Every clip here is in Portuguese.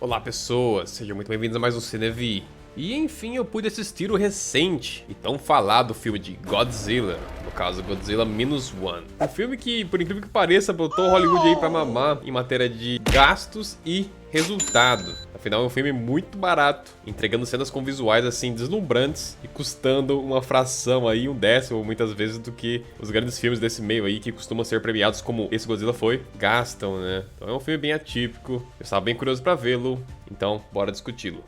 Olá pessoas, sejam muito bem-vindos a mais um Cinevi. E enfim eu pude assistir o recente e tão falado filme de Godzilla, no caso Godzilla Minus One. Um filme que, por incrível que pareça, botou Hollywood aí pra mamar em matéria de gastos e resultado. Afinal é um filme muito barato, entregando cenas com visuais assim deslumbrantes e custando uma fração aí, um décimo muitas vezes do que os grandes filmes desse meio aí que costumam ser premiados como esse Godzilla foi, gastam, né? Então é um filme bem atípico, eu estava bem curioso pra vê-lo, então bora discuti-lo.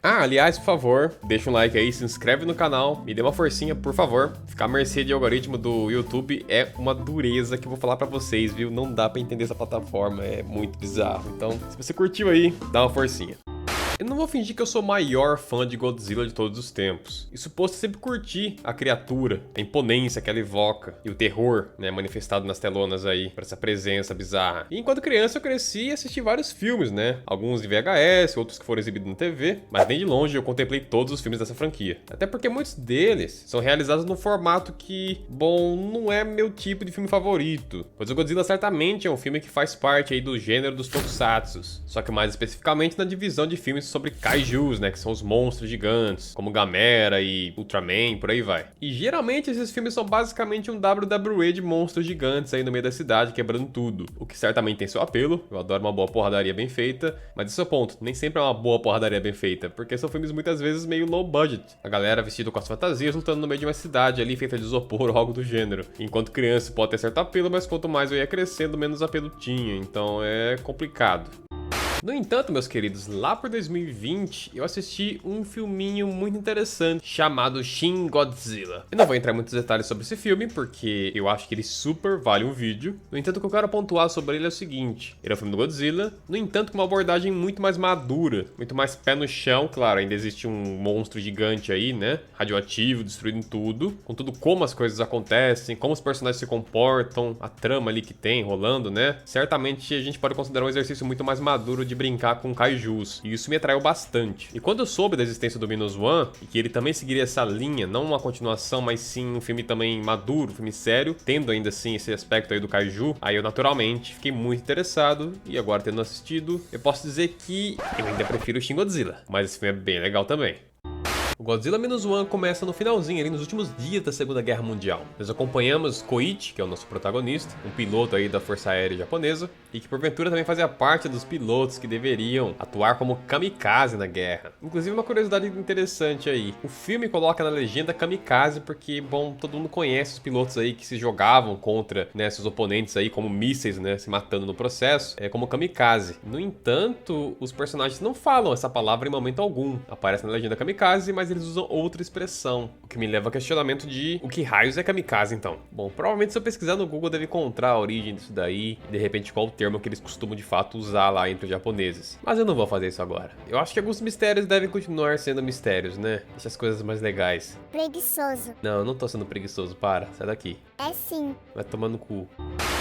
Ah, aliás, por favor, deixa um like aí, se inscreve no canal, me dê uma forcinha, por favor. Ficar à mercê de algoritmo do YouTube é uma dureza que eu vou falar pra vocês, viu? Não dá pra entender essa plataforma, é muito bizarro. Então, se você curtiu aí, dá uma forcinha. Eu não vou fingir que eu sou o maior fã de Godzilla de todos os tempos. E suposto sempre curti a criatura, a imponência que ela evoca e o terror, né, manifestado nas telonas aí, por essa presença bizarra. E enquanto criança eu cresci e assisti vários filmes, né? Alguns de VHS, outros que foram exibidos na TV, mas nem de longe eu contemplei todos os filmes dessa franquia. Até porque muitos deles são realizados num formato que, bom, não é meu tipo de filme favorito. Pois o Godzilla certamente é um filme que faz parte aí do gênero dos tokusatsus, só que mais especificamente na divisão de filmes sobre kaijus, né, que são os monstros gigantes, como Gamera e Ultraman, por aí vai. E geralmente esses filmes são basicamente um WWE de monstros gigantes aí no meio da cidade, quebrando tudo, o que certamente tem seu apelo. Eu adoro uma boa porradaria bem feita, mas esse é o ponto, nem sempre é uma boa porradaria bem feita, porque são filmes muitas vezes meio low budget. A galera vestida com as fantasias lutando no meio de uma cidade ali feita de isopor ou algo do gênero. Enquanto criança pode ter certo apelo, mas quanto mais eu ia crescendo, menos apelo tinha, então é complicado. No entanto, meus queridos, lá por 2020 eu assisti um filminho muito interessante chamado Shin Godzilla. Eu não vou entrar em muitos detalhes sobre esse filme porque eu acho que ele super vale um vídeo. No entanto, o que eu quero pontuar sobre ele é o seguinte: ele é um filme do Godzilla, no entanto com uma abordagem muito mais madura, muito mais pé no chão. Claro, ainda existe um monstro gigante aí, né, radioativo, destruindo tudo, com tudo como as coisas acontecem, como os personagens se comportam, a trama ali que tem rolando, né. Certamente a gente pode considerar um exercício muito mais maduro de brincar com kaijus, e isso me atraiu bastante. E quando eu soube da existência do Minus One, e que ele também seguiria essa linha, não uma continuação, mas sim um filme também maduro, um filme sério, tendo ainda assim esse aspecto aí do kaiju, aí eu naturalmente fiquei muito interessado, e agora tendo assistido, eu posso dizer que eu ainda prefiro o Shin Godzilla, mas esse filme é bem legal também. O Godzilla Minus One começa no finalzinho, ali nos últimos dias da Segunda Guerra Mundial. Nós acompanhamos Koichi, que é o nosso protagonista, um piloto aí da Força Aérea Japonesa, e que porventura também fazia parte dos pilotos que deveriam atuar como kamikaze na guerra. Inclusive uma curiosidade interessante aí, o filme coloca na legenda kamikaze porque, bom, todo mundo conhece os pilotos aí que se jogavam contra, né, seus oponentes aí como mísseis, né, se matando no processo, como kamikaze. No entanto, os personagens não falam essa palavra em momento algum. Aparece na legenda kamikaze, mas eles usam outra expressão, o que me leva ao questionamento de o que raios é kamikaze então? Bom, provavelmente se eu pesquisar no Google deve encontrar a origem disso daí, e de repente qual o termo que eles costumam de fato usar lá entre os japoneses. Mas eu não vou fazer isso agora. Eu acho que alguns mistérios devem continuar sendo mistérios, né? Deixa as coisas mais legais. Preguiçoso. Não, eu não tô sendo preguiçoso, para, sai daqui. É sim. Vai tomar no cu.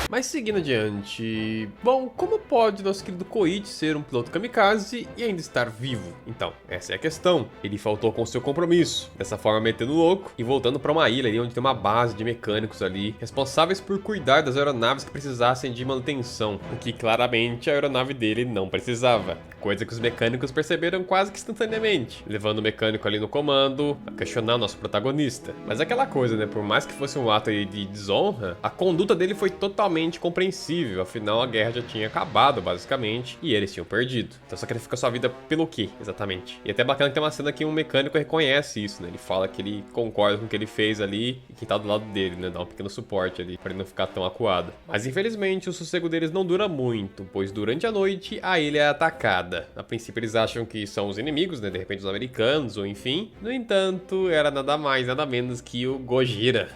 Mas seguindo adiante, bom, como pode nosso querido Koichi ser um piloto kamikaze e ainda estar vivo? Então, essa é a questão. Ele faltou com seu compromisso, dessa forma metendo louco e voltando para uma ilha ali onde tem uma base de mecânicos ali, responsáveis por cuidar das aeronaves que precisassem de manutenção, o que claramente a aeronave dele não precisava. Coisa que os mecânicos perceberam quase que instantaneamente, levando o mecânico ali no comando a questionar o nosso protagonista. Mas aquela coisa, né, por mais que fosse um ato aí de desonra, a conduta dele foi totalmente compreensível, afinal a guerra já tinha acabado basicamente e eles tinham perdido. Então sacrifica sua vida pelo quê, exatamente? E até bacana que tem uma cena que um mecânico reconhece isso, né? Ele fala que ele concorda com o que ele fez ali e que tá do lado dele, né? Dá um pequeno suporte ali para ele não ficar tão acuado. Mas infelizmente o sossego deles não dura muito, pois durante a noite a ilha é atacada. A princípio eles acham que são os inimigos, né? De repente os americanos ou enfim. No entanto, era nada mais, nada menos que o Gojira.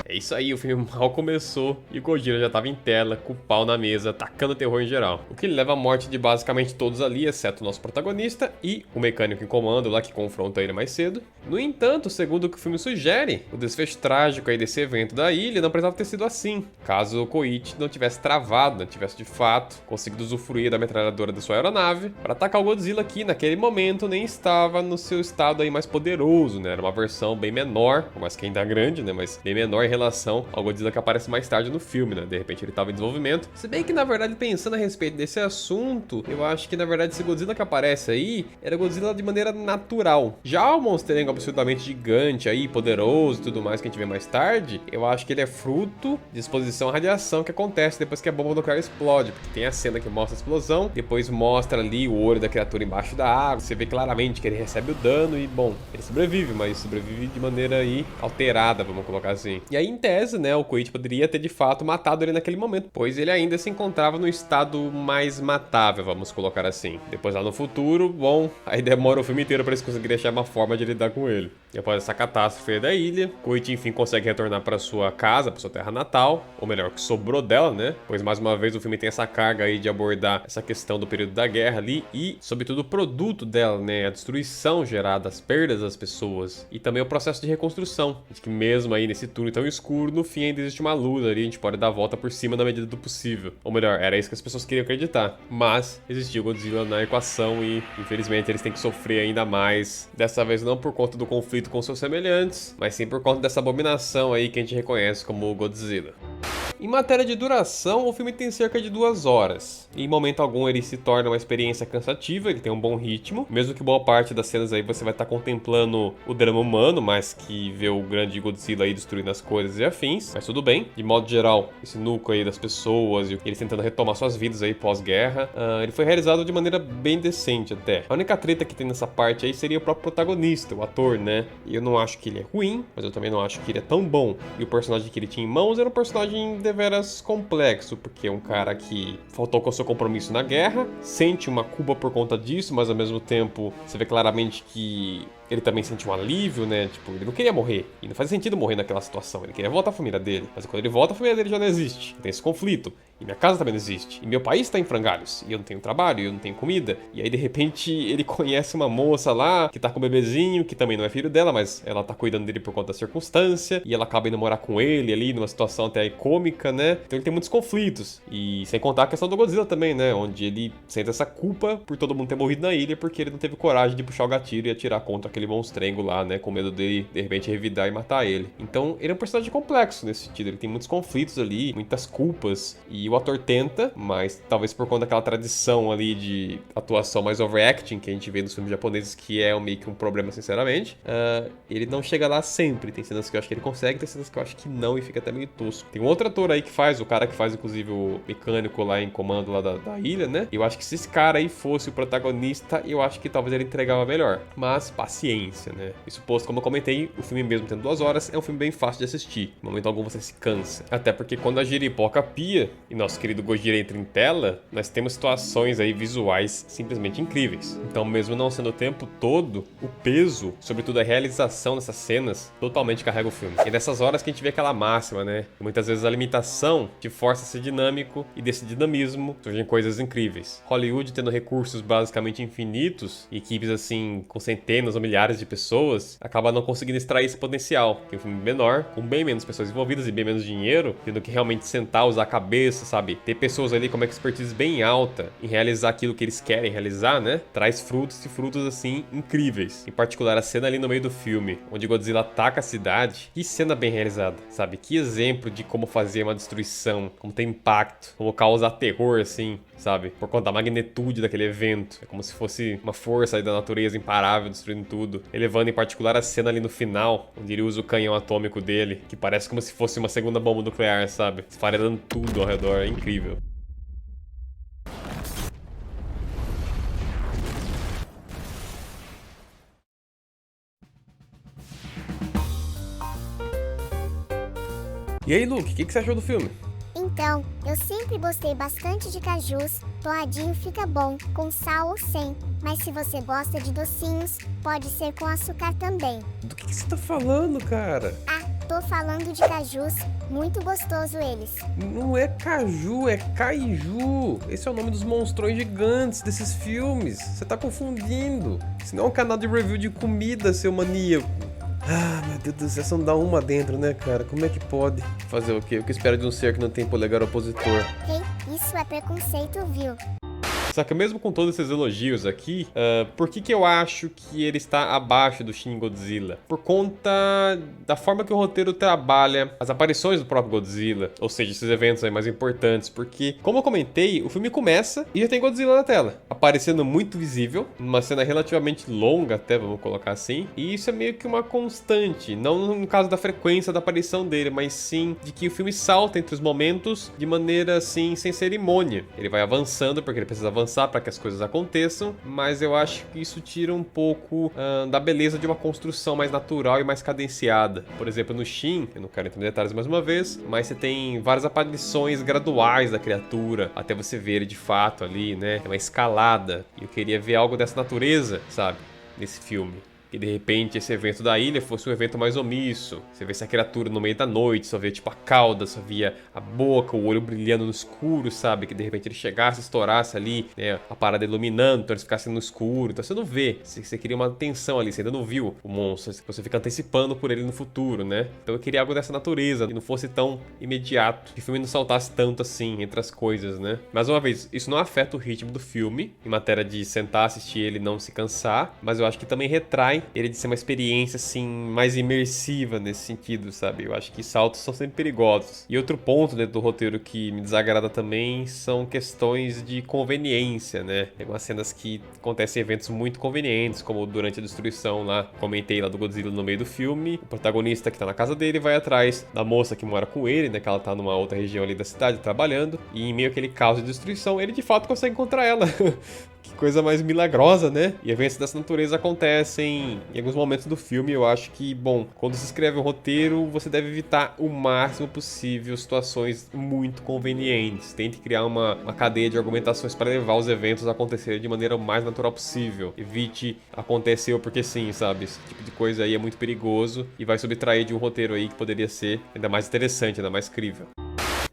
É isso aí, o filme mal começou e o Gojira já tava em tela, com o pau na mesa, tacando terror em geral. O que leva à morte de basicamente todos ali, exceto o nosso protagonista e o mecânico em comando lá que confronta ele mais cedo. No entanto, segundo o que o filme sugere, o desfecho trágico aí desse evento da ilha não precisava ter sido assim. Caso o Koichi não tivesse travado, não tivesse de fato conseguido usufruir da metralhadora da sua aeronave para atacar o Godzilla que naquele momento nem estava no seu estado aí mais poderoso, né? Era uma versão bem menor, por mais que ainda grande, né? Mas bem menor em relação relação ao Godzilla que aparece mais tarde no filme, né? De repente ele tava em desenvolvimento. Se bem que, na verdade, pensando a respeito desse assunto, eu acho que, na verdade, esse Godzilla que aparece aí era Godzilla de maneira natural. Já o monstrengo absolutamente gigante aí, poderoso e tudo mais que a gente vê mais tarde, eu acho que ele é fruto de exposição à radiação que acontece depois que a bomba nuclear explode. Porque tem a cena que mostra a explosão, depois mostra ali o olho da criatura embaixo da água, você vê claramente que ele recebe o dano e, bom, ele sobrevive, mas sobrevive de maneira aí alterada, vamos colocar assim. E aí, em tese, né, o Koichi poderia ter de fato matado ele naquele momento, pois ele ainda se encontrava no estado mais matável, vamos colocar assim. Depois lá no futuro, bom, aí demora o filme inteiro para eles conseguirem achar uma forma de lidar com ele. Depois dessa catástrofe da ilha, Koichi enfim consegue retornar para sua casa, para sua terra natal, ou melhor, o que sobrou dela, né? Pois mais uma vez o filme tem essa carga aí de abordar essa questão do período da guerra ali e, sobretudo, o produto dela, né? A destruição gerada, as perdas das pessoas e também o processo de reconstrução. De que mesmo aí nesse túnel tão escuro, no fim ainda existe uma luz ali, a gente pode dar a volta por cima na medida do possível. Ou melhor, era isso que as pessoas queriam acreditar. Mas existiu Godzilla na equação e, infelizmente, eles têm que sofrer ainda mais. Dessa vez não por conta do conflito com seus semelhantes, mas sim por conta dessa abominação aí que a gente reconhece como Godzilla. Em matéria de duração, o filme tem cerca de 2 horas. E em momento algum ele se torna uma experiência cansativa, ele tem um bom ritmo. Mesmo que boa parte das cenas aí você vai estar contemplando o drama humano, mais que ver o grande Godzilla aí destruindo as coisas e afins. Mas tudo bem. De modo geral, esse núcleo aí das pessoas e eles tentando retomar suas vidas aí pós-guerra, ele foi realizado de maneira bem decente até. A única treta que tem nessa parte aí seria o próprio protagonista, o ator, né? E eu não acho que ele é ruim, mas eu também não acho que ele é tão bom. E o personagem que ele tinha em mãos era um personagem deveras complexo, porque é um cara que faltou com o seu compromisso na guerra, sente uma culpa por conta disso, mas ao mesmo tempo você vê claramente que ele também sente um alívio, né? Tipo, ele não queria morrer. E não faz sentido morrer naquela situação. Ele queria voltar à família dele. Mas quando ele volta, a família dele já não existe. Tem esse conflito. E minha casa também não existe. E meu país tá em frangalhos. E eu não tenho trabalho, e eu não tenho comida. E aí, de repente, ele conhece uma moça lá, que tá com um bebezinho, que também não é filho dela, mas ela tá cuidando dele por conta da circunstância. E ela acaba indo morar com ele ali, numa situação até cômica, né? Então ele tem muitos conflitos. E sem contar a questão do Godzilla também, né? Onde ele sente essa culpa por todo mundo ter morrido na ilha, porque ele não teve coragem de puxar o gatilho e atirar contra aquele monstrengo lá, né? Com medo dele, de repente, revidar e matar ele. Então, ele é um personagem complexo nesse sentido. Ele tem muitos conflitos ali, muitas culpas. E o ator tenta, mas talvez por conta daquela tradição ali de atuação mais overacting que a gente vê nos filmes japoneses, que é meio que um problema, sinceramente, ele não chega lá sempre. Tem cenas que eu acho que ele consegue, tem cenas que eu acho que não e fica até meio tosco. Tem um outro ator aí que faz, o cara que faz, inclusive, o mecânico lá em comando lá da ilha, né? Eu acho que se esse cara aí fosse o protagonista, eu acho que talvez ele entregava melhor. Mas, paciência, né? Isso posto, como eu comentei, o filme mesmo tendo 2 horas, é um filme bem fácil de assistir. No momento algum você se cansa. Até porque quando a giripoca pia e nosso querido Gojira entra em tela, nós temos situações aí visuais simplesmente incríveis. Então, mesmo não sendo o tempo todo, o peso, sobretudo a realização dessas cenas, totalmente carrega o filme. E nessas horas que a gente vê aquela máxima, né? Muitas vezes a limitação te força a ser dinâmico e desse dinamismo surgem coisas incríveis. Hollywood tendo recursos basicamente infinitos e equipes assim com centenas ou milhares de pessoas, acaba não conseguindo extrair esse potencial. Que é um filme menor, com bem menos pessoas envolvidas e bem menos dinheiro, tendo que realmente sentar, usar a cabeça, sabe? Ter pessoas ali com uma expertise bem alta em realizar aquilo que eles querem realizar, né? Traz frutos e frutos assim incríveis. Em particular a cena ali no meio do filme, onde Godzilla ataca a cidade. Que cena bem realizada, sabe? Que exemplo de como fazer uma destruição, como ter impacto, como causar terror assim, sabe? Por conta da magnitude daquele evento. É como se fosse uma força aí da natureza imparável destruindo tudo. Elevando em particular a cena ali no final, onde ele usa o canhão atômico dele, que parece como se fosse uma segunda bomba nuclear, sabe? Esfarelando tudo ao redor, é incrível. E aí, Luke, o que você achou do filme? Então, eu sempre gostei bastante de cajus, torradinho fica bom, com sal ou sem. Mas se você gosta de docinhos, pode ser com açúcar também. Do que você tá falando, cara? Ah, tô falando de cajus, muito gostoso eles. Não é caju, é kaiju. Esse é o nome dos monstrões gigantes desses filmes. Você tá confundindo. Isso não é um canal de review de comida, seu maníaco. Ah, meu Deus do céu, só não dá uma dentro, né, cara? Como é que pode? Fazer o quê? O que espera de um ser que não tem polegar opositor? Ei, isso é preconceito, viu? Só que mesmo com todos esses elogios aqui, por que eu acho que ele está abaixo do Shin Godzilla? Por conta da forma que o roteiro trabalha as aparições do próprio Godzilla, ou seja, esses eventos aí mais importantes, porque, como eu comentei, o filme começa e já tem Godzilla na tela, aparecendo muito visível, numa cena relativamente longa até, vamos colocar assim, e isso é meio que uma constante, não no caso da frequência da aparição dele, mas sim de que o filme salta entre os momentos de maneira assim, sem cerimônia. Ele vai avançando porque ele precisa avançar para que as coisas aconteçam, mas eu acho que isso tira um pouco da beleza de uma construção mais natural e mais cadenciada. Por exemplo, no Shin, eu não quero entrar em detalhes mais uma vez, mas você tem várias aparições graduais da criatura, até você ver ele de fato ali, né? É uma escalada. E eu queria ver algo dessa natureza, sabe? Nesse filme. Que de repente esse evento da ilha fosse um evento mais omisso. Você vê essa criatura no meio da noite, só via tipo a cauda, só via a boca, o olho brilhando no escuro, sabe? Que de repente ele chegasse, estourasse ali, né? A parada iluminando, então eles ficassem no escuro. Então você não vê, você queria uma tensão ali, você ainda não viu o monstro, você fica antecipando por ele no futuro, né? Então eu queria algo dessa natureza, que não fosse tão imediato, que o filme não saltasse tanto assim entre as coisas, né? Mais uma vez, isso não afeta o ritmo do filme, em matéria de sentar, assistir ele e não se cansar, mas eu acho que também retrai ele de ser uma experiência, assim, mais imersiva nesse sentido, sabe? Eu acho que saltos são sempre perigosos. E outro ponto dentro do roteiro que me desagrada também são questões de conveniência, né? Tem algumas cenas que acontecem eventos muito convenientes, como durante a destruição lá, comentei lá do Godzilla no meio do filme, o protagonista que tá na casa dele vai atrás da moça que mora com ele, né? Que ela tá numa outra região ali da cidade trabalhando, e em meio àquele caos de destruição, ele de fato consegue encontrar ela. Que coisa mais milagrosa, né? E eventos dessa natureza acontecem em alguns momentos do filme. Eu acho que, bom, quando se escreve um roteiro, você deve evitar o máximo possível situações muito convenientes. Tente criar uma cadeia de argumentações para levar os eventos a acontecerem de maneira o mais natural possível. Evite aconteceu porque sim, sabe? Esse tipo de coisa aí é muito perigoso e vai subtrair de um roteiro aí que poderia ser ainda mais interessante, ainda mais crível.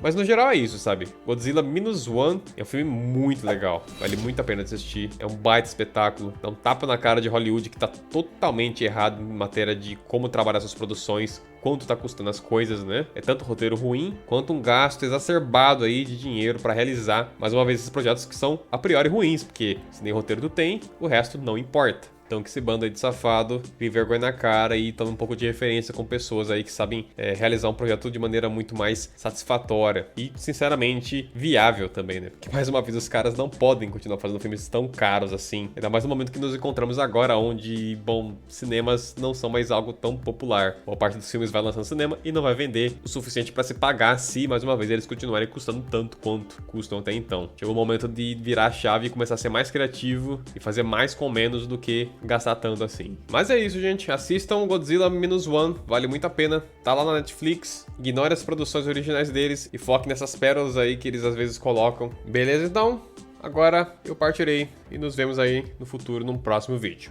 Mas no geral é isso, sabe? Godzilla Minus One é um filme muito legal. Vale muito a pena assistir. É um baita espetáculo. É um tapa na cara de Hollywood que tá totalmente errado em matéria de como trabalhar suas produções, quanto tá custando as coisas, né? É tanto roteiro ruim, quanto um gasto exacerbado aí de dinheiro pra realizar, mais uma vez, esses projetos que são a priori ruins, porque se nem roteiro tu tem, o resto não importa. Então que esse bando aí de safado crie vergonha na cara e tome um pouco de referência com pessoas aí que sabem realizar um projeto de maneira muito mais satisfatória e, sinceramente, viável também, né? Porque, mais uma vez, os caras não podem continuar fazendo filmes tão caros assim. Ainda mais no momento que nos encontramos agora, onde, bom, cinemas não são mais algo tão popular. Boa parte dos filmes vai lançar no cinema e não vai vender o suficiente para se pagar se, mais uma vez, eles continuarem custando tanto quanto custam até então. Chegou o momento de virar a chave e começar a ser mais criativo e fazer mais com menos do que gastar tanto assim. Mas é isso, gente. Assistam Godzilla Minus One. Vale muito a pena. Tá lá na Netflix. Ignore as produções originais deles e foque nessas pérolas aí que eles às vezes colocam. Beleza, então? Agora eu partirei e nos vemos aí no futuro num próximo vídeo.